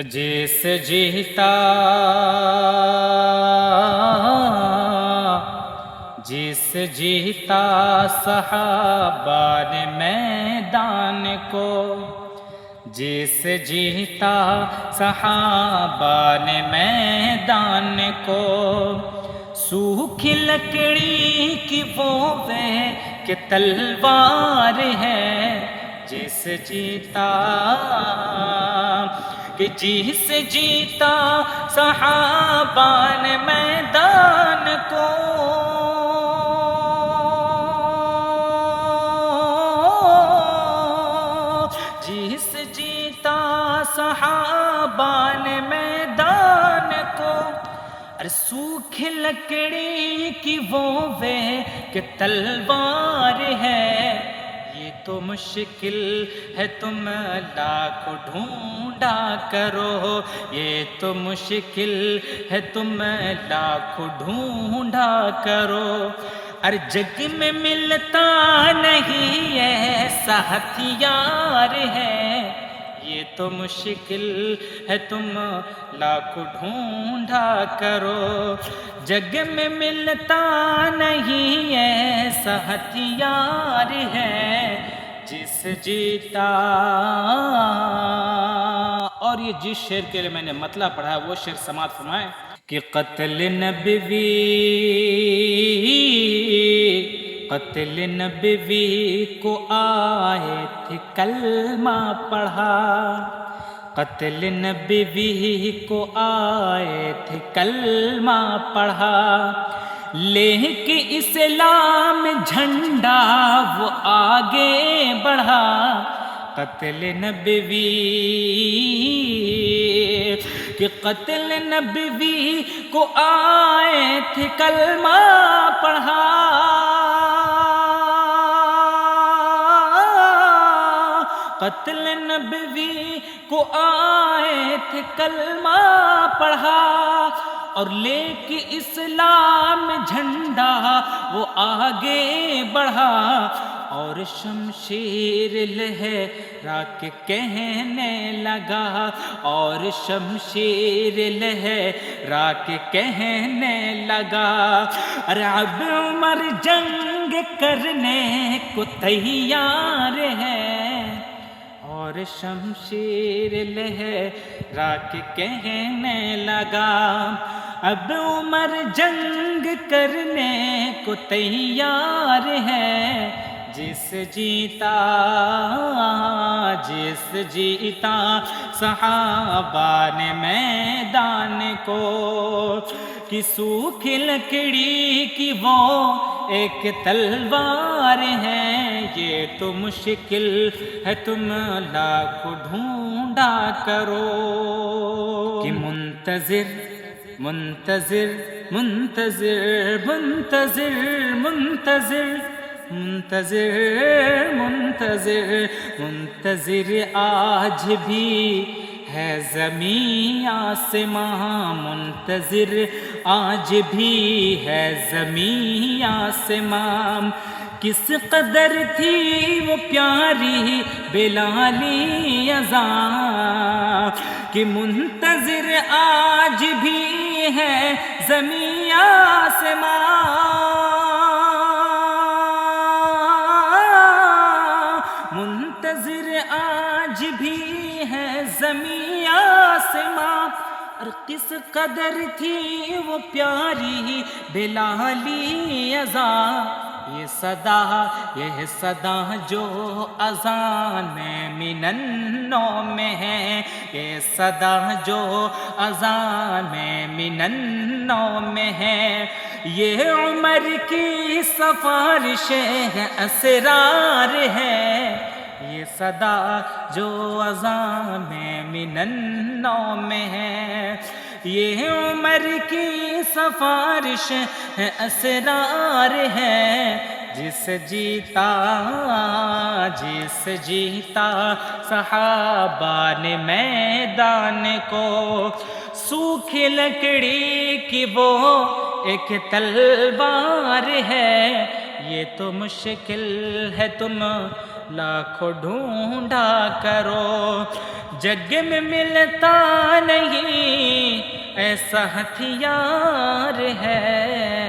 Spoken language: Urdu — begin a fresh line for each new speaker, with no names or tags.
جس جیتا جس جیتا صحابہ نے میدان کو، جس جیتا صحابہ نے میدان کو، سوکھی لکڑی کی وہ کہ تلوار ہے جس جیتا، کہ جس جیتا صحابہ نے میدان کو، جس جیتا صحابہ نے میدان کو، اور سوکھی لکڑی کی وہ کہ تلوار ہے، یہ تو مشکل ہے تم لاکھ ڈھونڈا کرو، یہ تو مشکل ہے تم لاکھ ڈھونڈا کرو، اور جگ میں ملتا نہیں ایسا ہتھیار ہے، یہ تو مشکل ہے تم لاکھ ڈھونڈا کرو، جگ میں ملتا نہیں ایسا ہتھیار ہے جس جیتا۔ اور یہ جس شعر کے لیے میں نے مطلب پڑھا ہے وہ شعر سماعت فرمائیں کہ قتل نبوی کو آئے تھے کلمہ پڑھا، قتل نبوی کو آئے تھے کلمہ پڑھا، لے کے اسلام جھنڈا وہ آگے بڑھا، قتل نبوی کہ قتل نبوی کو آئے تھے کلمہ پڑھا، قتل نبوی کو آئے تھے کلمہ پڑھا، اور لے کے اسلام جھنڈا وہ آگے بڑھا، اور شمشیر لہرا کے کہنے لگا، اور شمشیر لہرا کے کہنے لگا، ارے اب عمر جنگ کرنے کو تیار ہے، اور شمشیر لہرا کے کہنے لگا، اب عمر جنگ کرنے کو تیار ہے جس جیتا، جس جیتا صحابہ نے میدان کو، کہ سوکھی لکڑی کی وہ ایک تلوار ہے، یہ تو مشکل ہے تم لاکھ ڈھونڈا کرو، کہ منتظر منتظر منتظر منتظر منتظر منتظر منتظر منتظر آج بھی ہے زمین آسماں، منتظر آج بھی ہے زمین آسماں، کس قدر تھی وہ پیاری بلالی اذان، کہ منتظر آج بھی ہے زمین آسماں، منتظر آج بھی ہے زمین آسماں، اور کس قدر تھی وہ پیاری بلالی اذان، یہ صدا جو اذان مننوں میں ہے، یہ صدا جو اذان مننوں میں ہے، یہ عمر کی سفارش ہے اسرار ہے، یہ صدا جو اذان مننوں میں ہے، یہ عمر کی سفارش ہے اسرار ہے جس جیتا، جس جیتا صحابہ نے میدان کو، سوکھی لکڑی کی وہ ایک تلوار ہے، یہ تو مشکل ہے تم لاکھوں ڈھونڈا کرو جگ میں ملتا نہیں ایسا ہتھیار ہے